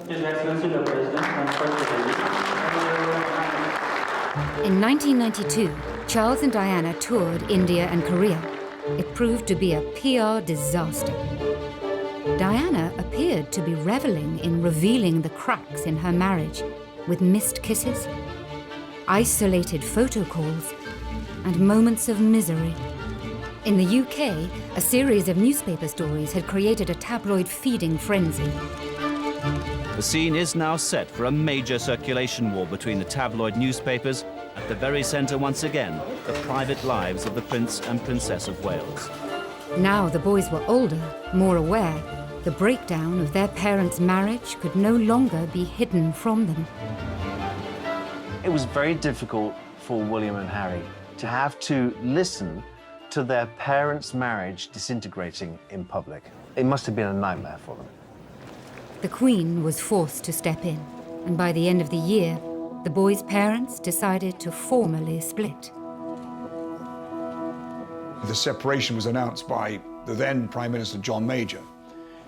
His Excellency the President and First Lady. In 1992, Charles and Diana toured India and Korea. It proved to be a PR disaster. Diana appeared to be reveling in revealing the cracks in her marriage, with missed kisses, isolated photo calls, and moments of misery. In the UK, a series of newspaper stories had created a tabloid feeding frenzy. The scene is now set for a major circulation war between the tabloid newspapers. At the very centre, once again, the private lives of the Prince and Princess of Wales. Now the boys were older, more aware. The breakdown of their parents' marriage could no longer be hidden from them. It was very difficult for William and Harry to have to listen to their parents' marriage disintegrating in public. It must have been a nightmare for them. The Queen was forced to step in, and by the end of the year, the boys' parents decided to formally split. The separation was announced by the then Prime Minister John Major.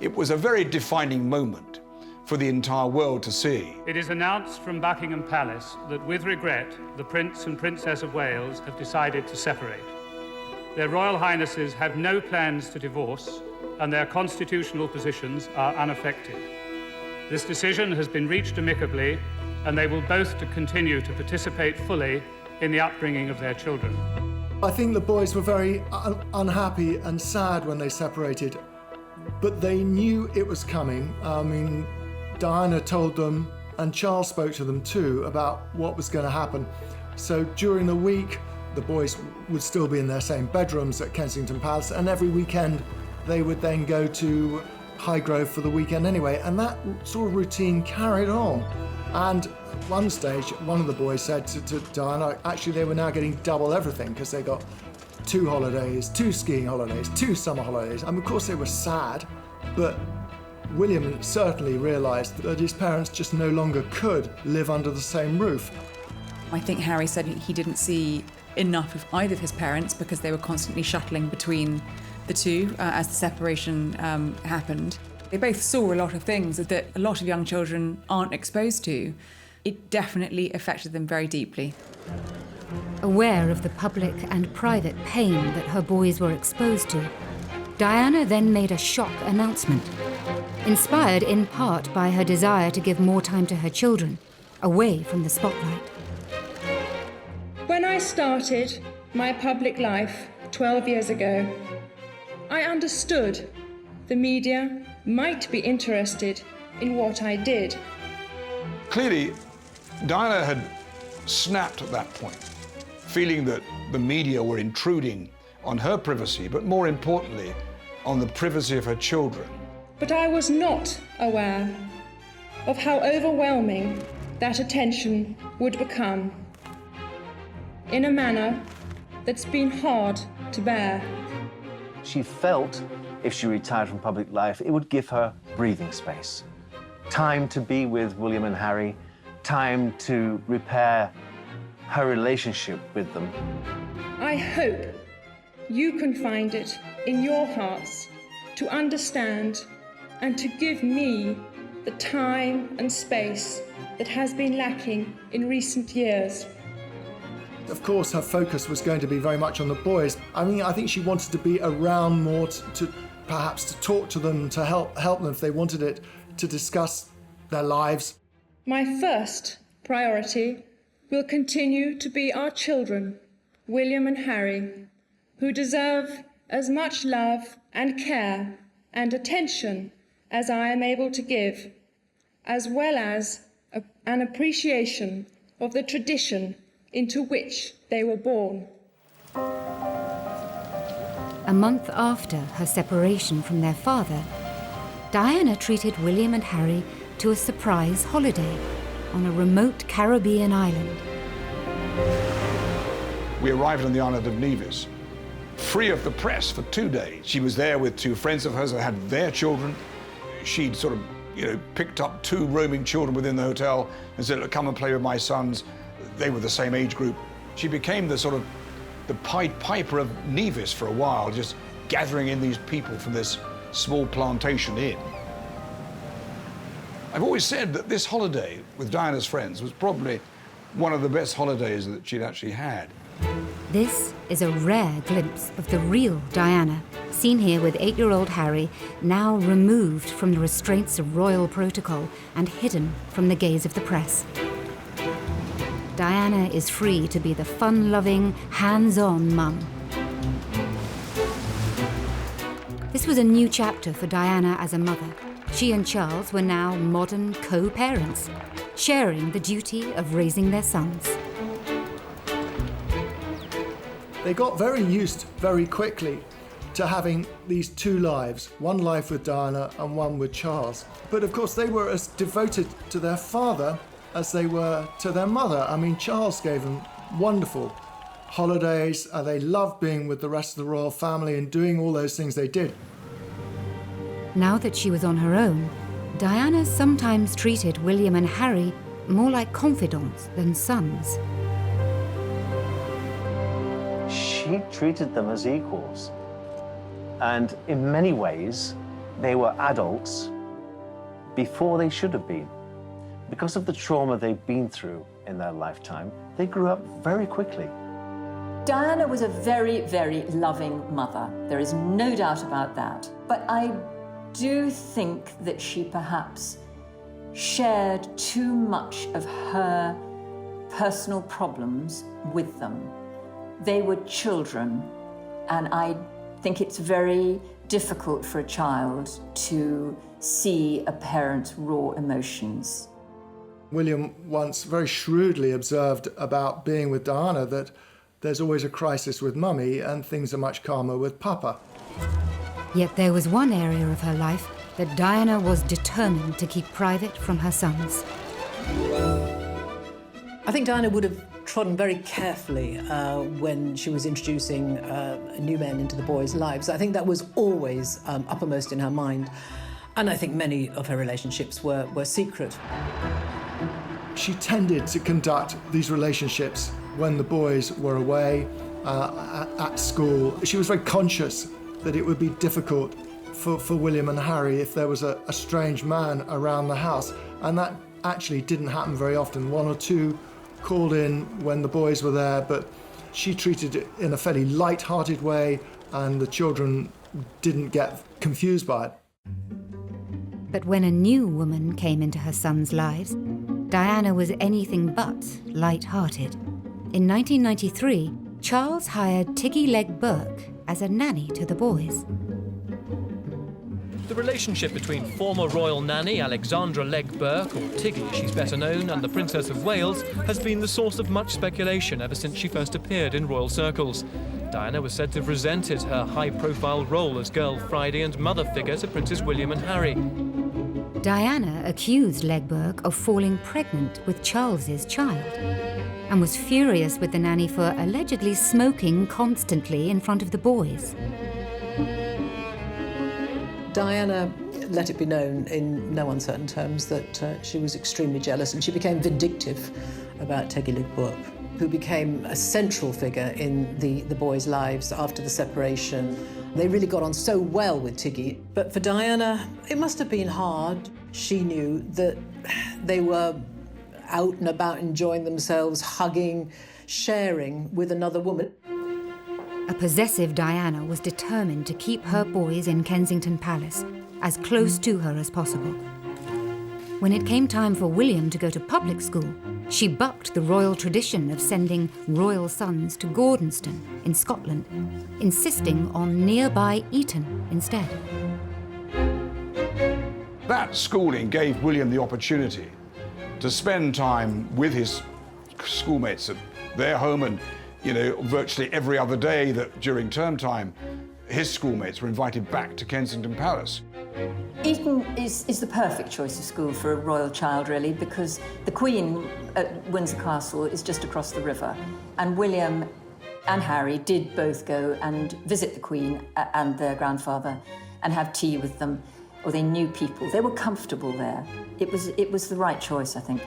It was a very defining moment for the entire world to see. It is announced from Buckingham Palace that, with regret, the Prince and Princess of Wales have decided to separate. Their Royal Highnesses have no plans to divorce, and their constitutional positions are unaffected. This decision has been reached amicably, and they will both continue to participate fully in the upbringing of their children. I think the boys were very unhappy and sad when they separated, but they knew it was coming. I mean, Diana told them, and Charles spoke to them too, about what was going to happen. So during the week, the boys would still be in their same bedrooms at Kensington Palace, and every weekend they would then go to Highgrove for the weekend anyway, and that sort of routine carried on. And at one stage, one of the boys said to Diana, actually they were now getting double everything because they got 2 holidays, 2 skiing holidays, 2 summer holidays. And of course they were sad, but William certainly realised that his parents just no longer could live under the same roof. I think Harry said he didn't see enough of either of his parents because they were constantly shuttling between the two as the separation happened. They both saw a lot of things that a lot of young children aren't exposed to. It definitely affected them very deeply. Aware of the public and private pain that her boys were exposed to, Diana then made a shock announcement, inspired in part by her desire to give more time to her children, away from the spotlight. When I started my public life 12 years ago, I understood the media might be interested in what I did. Clearly, Diana had snapped at that point, feeling that the media were intruding on her privacy, but more importantly, on the privacy of her children. But I was not aware of how overwhelming that attention would become, in a manner that's been hard to bear. She felt if she retired from public life, it would give her breathing space. Time to be with William and Harry, time to repair her relationship with them. I hope you can find it in your hearts to understand and to give me the time and space that has been lacking in recent years. Of course, her focus was going to be very much on the boys. I mean, I think she wanted to be around more to perhaps to talk to them, to help them if they wanted it, to discuss their lives. My first priority will continue to be our children, William and Harry, who deserve as much love and care and attention as I am able to give, as well as an appreciation of the tradition into which they were born. A month after her separation from their father, Diana treated William and Harry to a surprise holiday on a remote Caribbean island. We arrived on the island of Nevis, free of the press for 2 days. She was there with 2 friends of hers that had their children. She'd sort of, picked up 2 roaming children within the hotel and said, "Look, come and play with my sons." They were the same age group. She became the Pied Piper of Nevis for a while, just gathering in these people from this small plantation inn. I've always said that this holiday with Diana's friends was probably one of the best holidays that she'd actually had. This is a rare glimpse of the real Diana, seen here with 8-year-old Harry, now removed from the restraints of royal protocol and hidden from the gaze of the press. Diana is free to be the fun-loving, hands-on mum. This was a new chapter for Diana as a mother. She and Charles were now modern co-parents, sharing the duty of raising their sons. They got very used very quickly to having these two lives, one life with Diana and one with Charles. But of course they were as devoted to their father as they were to their mother. I mean, Charles gave them wonderful holidays. They loved being with the rest of the royal family and doing all those things they did. Now that she was on her own, Diana sometimes treated William and Harry more like confidants than sons. She treated them as equals. And in many ways, they were adults before they should have been. Because of the trauma they've been through in their lifetime, they grew up very quickly. Diana was a very, very loving mother. There is no doubt about that. But I do think that she perhaps shared too much of her personal problems with them. They were children, and I think it's very difficult for a child to see a parent's raw emotions. William once very shrewdly observed about being with Diana that there's always a crisis with Mummy and things are much calmer with Papa. Yet there was one area of her life that Diana was determined to keep private from her sons. I think Diana would have trodden very carefully when she was introducing new men into the boys' lives. I think that was always uppermost in her mind. And I think many of her relationships were secret. She tended to conduct these relationships when the boys were away at school. She was very conscious that it would be difficult for William and Harry if there was a strange man around the house. And that actually didn't happen very often. One or two called in when the boys were there, but she treated it in a fairly light-hearted way, and the children didn't get confused by it. But when a new woman came into her sons' lives, Diana was anything but light-hearted. In 1993, Charles hired Tiggy Leg Burke as a nanny to the boys. The relationship between former royal nanny Alexandra Legg Burke, or Tiggy as she's better known, and the Princess of Wales has been the source of much speculation ever since she first appeared in royal circles. Diana was said to have resented her high-profile role as girl Friday and mother figure to Princes William and Harry. Diana accused Legg Burke of falling pregnant with Charles's child and was furious with the nanny for allegedly smoking constantly in front of the boys. Diana let it be known in no uncertain terms that she was extremely jealous, and she became vindictive about Tiggy Leg Burke, who became a central figure in the boys' lives after the separation. They really got on so well with Tiggy. But for Diana, it must have been hard. She knew that they were out and about enjoying themselves, hugging, sharing with another woman. A possessive Diana was determined to keep her boys in Kensington Palace, as close to her as possible. When it came time for William to go to public school, she bucked the royal tradition of sending royal sons to Gordonston in Scotland, insisting on nearby Eton instead. That schooling gave William the opportunity to spend time with his schoolmates at their home, and virtually every other day that during term time, his schoolmates were invited back to Kensington Palace. Eton is the perfect choice of school for a royal child, really, because the Queen at Windsor Castle is just across the river, and William and Harry did both go and visit the Queen and their grandfather and have tea with them, or they knew people. They were comfortable there. It was the right choice, I think.